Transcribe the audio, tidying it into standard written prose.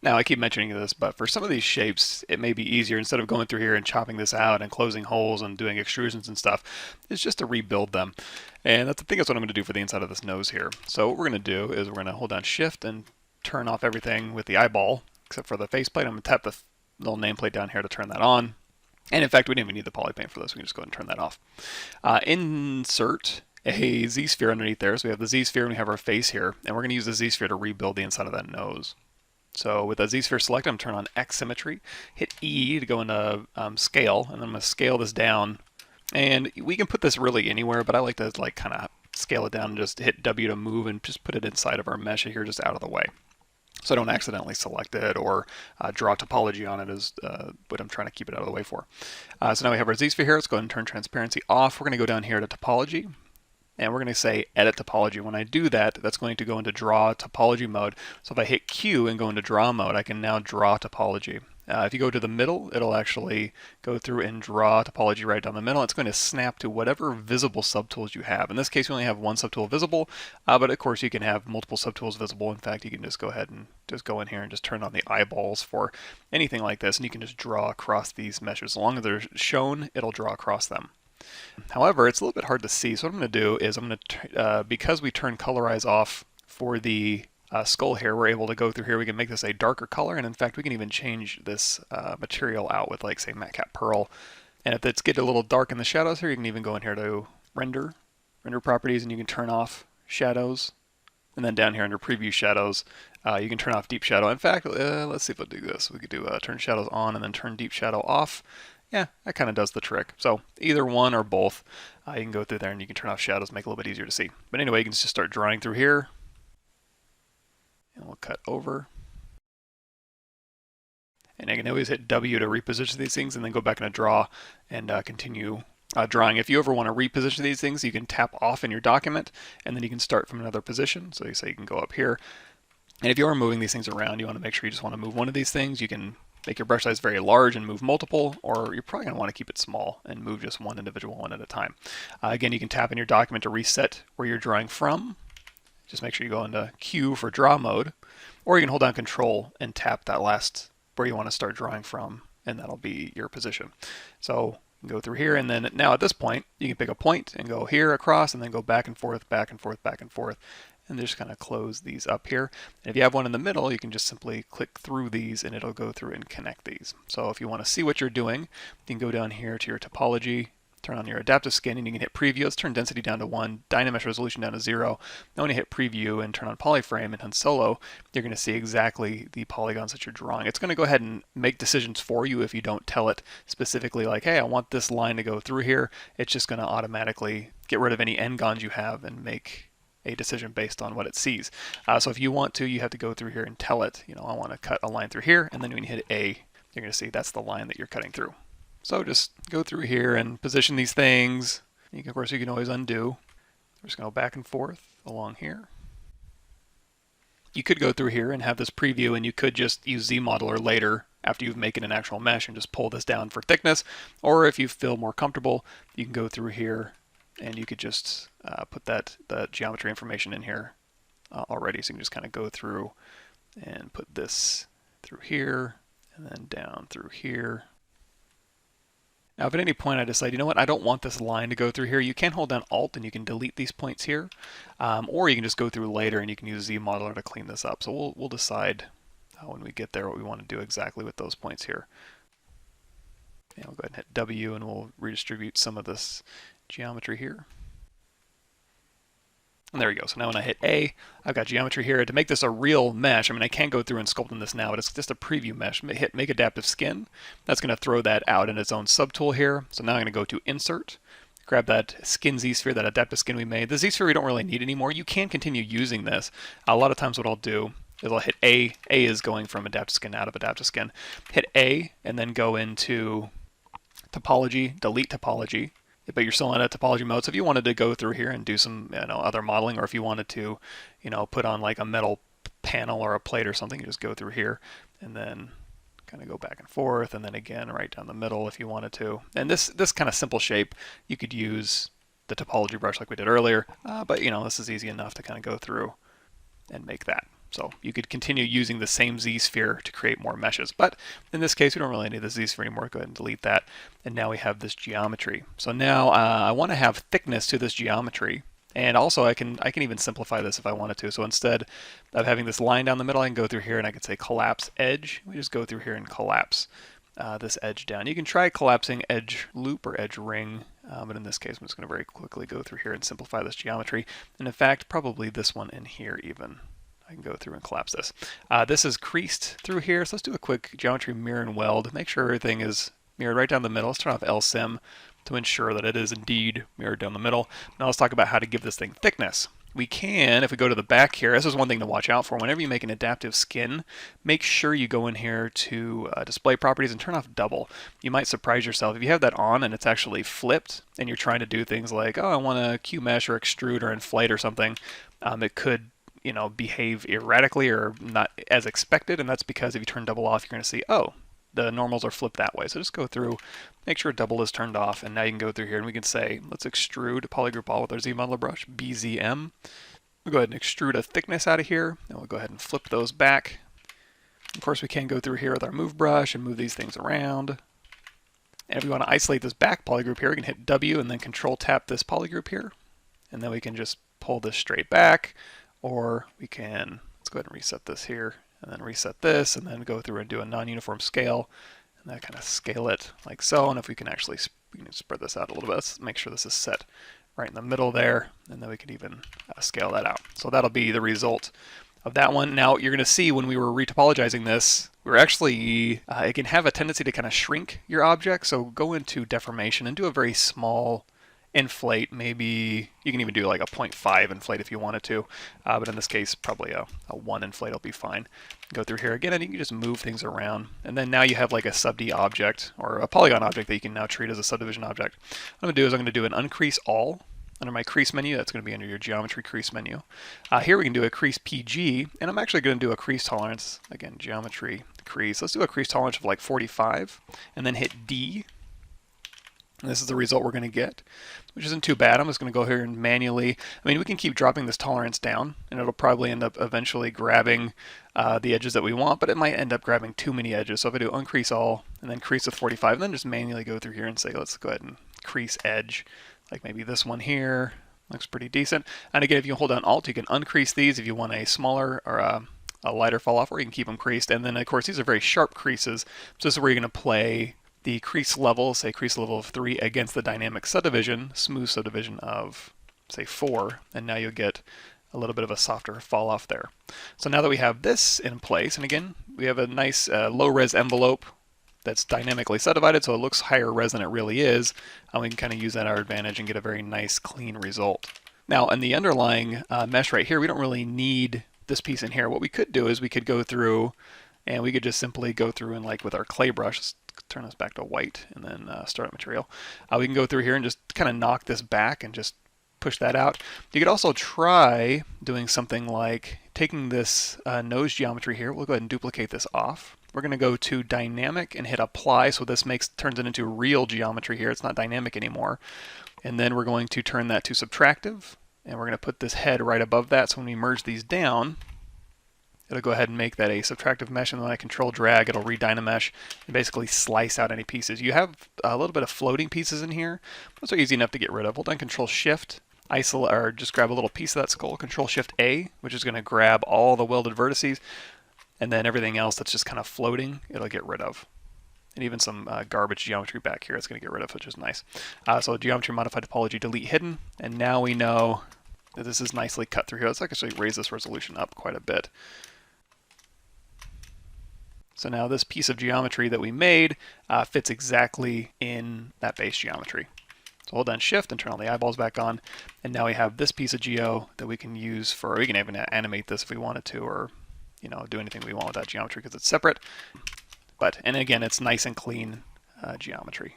Now, I keep mentioning this, but for some of these shapes, it may be easier instead of going through here and chopping this out and closing holes and doing extrusions and stuff, is just to rebuild them. And that's, I think that's what I'm going to do for the inside of this nose here. So what we're going to do is we're going to hold down Shift and turn off everything with the eyeball, except for the faceplate. I'm going to tap the little nameplate down here to turn that on. And in fact, we didn't even need the poly paint for this. We can just go ahead and turn that off. Insert a Z-sphere underneath there. So we have the Z-sphere and we have our face here. And we're going to use the Z-sphere to rebuild the inside of that nose. So with the Z-sphere selected, I'm going to turn on X symmetry, hit E to go into scale, and then I'm going to scale this down. And we can put this really anywhere, but I like to kind of scale it down and just hit W to move and just put it inside of our mesh here, just out of the way. So I don't accidentally select it or draw topology on it is what I'm trying to keep it out of the way for. So now we have our Z-sphere here. Let's go ahead and turn transparency off. We're going to go down here to topology. And we're going to say edit topology. When I do that, that's going to go into draw topology mode. So if I hit Q and go into draw mode, I can now draw topology. If you go to the middle, it'll actually go through and draw topology right down the middle. It's going to snap to whatever visible subtools you have. In this case, we only have one subtool visible, but of course you can have multiple subtools visible. In fact, you can just go ahead and just go in here and just turn on the eyeballs for anything like this, and you can just draw across these meshes. As long as they're shown, it'll draw across them. However, it's a little bit hard to see, so what I'm going to do is I'm going to, because we turn colorize off for the skull here, we're able to go through here, we can make this a darker color, and in fact we can even change this material out with, like, say, matte cap pearl. And if it's getting a little dark in the shadows here, you can even go in here to render properties, and you can turn off shadows. And then down here under preview shadows, you can turn off deep shadow. In fact, let's see if I'll do this. We could do turn shadows on and then turn deep shadow off. Yeah, that kind of does the trick. So either one or both, you can go through there and you can turn off shadows, make it a little bit easier to see. But anyway, you can just start drawing through here. And we'll cut over. And I can always hit W to reposition these things and then go back into draw and continue drawing. If you ever want to reposition these things, you can tap off in your document and then you can start from another position. So you say you can go up here. And if you are moving these things around, you want to make sure you just want to move one of these things. You can make your brush size very large and move multiple, or you're probably going to want to keep it small and move just one individual one at a time. Again, you can tap in your document to reset where you're drawing from. Just make sure you go into Q for draw mode, or you can hold down Control and tap that last where you want to start drawing from, and that'll be your position. So you can go through here, and then now at this point, you can pick a point and go here across, and then go back and forth, back and forth, back and forth, and just kind of close these up here. And if you have one in the middle, you can just simply click through these and it'll go through and connect these. So if you want to see what you're doing, you can go down here to your topology, turn on your adaptive skin, and you can hit preview. Let's turn density down to 1, dynamesh resolution down to 0. Now when you hit preview and turn on polyframe and on solo, you're going to see exactly the polygons that you're drawing. It's going to go ahead and make decisions for you if you don't tell it specifically like, hey, I want this line to go through here. It's just going to automatically get rid of any n-gons you have and make a decision based on what it sees. So if you want to, you have to go through here and tell it, you know, I want to cut a line through here, and then when you hit A, you're going to see that's the line that you're cutting through. So just go through here and position these things. Of course, you can always undo. We're just going to go back and forth along here. You could go through here and have this preview, and you could just use ZModeler later after you've made an actual mesh and just pull this down for thickness. Or if you feel more comfortable, you can go through here and you could just put the geometry information in here already. So you can just kind of go through and put this through here and then down through here. Now, if at any point I decide, you know what, I don't want this line to go through here, you can hold down Alt and you can delete these points here, or you can just go through later and you can use ZModeler to clean this up. So we'll decide when we get there what we want to do exactly with those points here. And we'll go ahead and hit W and we'll redistribute some of this geometry here. And there we go. So now when I hit A, I've got geometry here. To make this a real mesh, I mean, I can go through and sculpt in this now, but it's just a preview mesh. Hit Make Adaptive Skin. That's going to throw that out in its own subtool here. So now I'm going to go to Insert, grab that skin Z-sphere, that adaptive skin we made. The Z-sphere we don't really need anymore. You can continue using this. A lot of times what I'll do is I'll hit A. A is going from adaptive skin out of adaptive skin. Hit A and then go into Topology, delete Topology. But you're still in a topology mode. So if you wanted to go through here and do some, other modeling, or if you wanted to, put on like a metal panel or a plate or something, you just go through here and then kind of go back and forth, and then again right down the middle if you wanted to. And this kind of simple shape, you could use the topology brush like we did earlier, but this is easy enough to kind of go through and make that. So you could continue using the same ZSphere to create more meshes. But in this case, we don't really need the ZSphere anymore. Go ahead and delete that. And now we have this geometry. So now I want to have thickness to this geometry. And also I can even simplify this if I wanted to. So instead of having this line down the middle, I can go through here and I can say collapse edge. We just go through here and collapse this edge down. You can try collapsing edge loop or edge ring, but in this case I'm just going to very quickly go through here and simplify this geometry. And in fact, probably this one in here even. I can go through and collapse this. This is creased through here, so let's do a quick geometry mirror and weld. Make sure everything is mirrored right down the middle. Let's turn off LSIM to ensure that it is indeed mirrored down the middle. Now let's talk about how to give this thing thickness. We can, if we go to the back here, this is one thing to watch out for. Whenever you make an adaptive skin, make sure you go in here to display properties and turn off double. You might surprise yourself. If you have that on and it's actually flipped and you're trying to do things like, oh, I want to Q mesh or extrude or inflate or something, it could behave erratically or not as expected, and that's because if you turn double off, you're going to see, oh, the normals are flipped that way. So just go through, make sure double is turned off, and now you can go through here and we can say, let's extrude polygroup all with our Z modeler brush, BZM. We'll go ahead and extrude a thickness out of here, and we'll go ahead and flip those back. Of course, we can go through here with our move brush and move these things around. And if we want to isolate this back polygroup here, we can hit W and then Control tap this polygroup here, and then we can just pull this straight back. Or we can, let's go ahead and reset this here, and then reset this, and then go through and do a non-uniform scale, and then kind of scale it like so. And if we can actually, we can spread this out a little bit. Let's make sure this is set right in the middle there, and then we can even scale that out. So that'll be the result of that one. Now you're going to see when we were retopologizing this, we're actually, it can have a tendency to kind of shrink your object. So go into deformation and do a very small inflate. Maybe you can even do like a 0.5 inflate if you wanted to, but in this case probably a 1 inflate will be fine. Go through here again and you can just move things around, and then now you have like a sub D object or a polygon object that you can now treat as a subdivision object. What I'm going to do is I'm going to do an uncrease all under my crease menu. That's going to be under your geometry crease menu. Here we can do a crease PG, and I'm actually going to do a crease tolerance, again geometry crease. Let's do a crease tolerance of like 45 and then hit D. And this is the result we're going to get, which isn't too bad. I'm just going to go here and manually, we can keep dropping this tolerance down, and it'll probably end up eventually grabbing the edges that we want, but it might end up grabbing too many edges. So if I do uncrease all, and then crease with 45, and then just manually go through here and say, let's go ahead and crease edge, like maybe this one here, looks pretty decent. And again, if you hold down Alt, you can uncrease these if you want a smaller or a lighter fall off, or you can keep them creased. And then of course, these are very sharp creases, so this is where you're going to play the crease level, say crease level of 3, against the dynamic subdivision, smooth subdivision of, say, 4, and now you'll get a little bit of a softer fall off there. So now that we have this in place, and again, we have a nice low-res envelope that's dynamically subdivided, so it looks higher res than it really is, and we can kind of use that to our advantage and get a very nice, clean result. Now, in the underlying mesh right here, we don't really need this piece in here. What we could do is we could go through, and we could just simply go through and like with our clay brush, turn this back to white and then start up material. We can go through here and just kind of knock this back and just push that out. You could also try doing something like taking this nose geometry here. We'll go ahead and duplicate this off. We're going to go to dynamic and hit apply, so this turns it into real geometry here. It's not dynamic anymore. And then we're going to turn that to subtractive, and we're going to put this head right above that, so when we merge these down, it'll go ahead and make that a subtractive mesh, and when I control drag, it'll redynamesh and basically slice out any pieces. You have a little bit of floating pieces in here. Those are easy enough to get rid of. Hold down Control Shift, isolate, or just grab a little piece of that skull. Control Shift A, which is going to grab all the welded vertices, and then everything else that's just kind of floating, it'll get rid of. And even some garbage geometry back here, it's going to get rid of, which is nice. So geometry modified topology delete hidden, and now we know that this is nicely cut through here. Let's actually raise this resolution up quite a bit. So now this piece of geometry that we made fits exactly in that base geometry. So hold down Shift and turn all the eyeballs back on, and now we have this piece of geo that we can use for, we can even animate this if we wanted to, or do anything we want with that geometry because it's separate. And again, it's nice and clean geometry.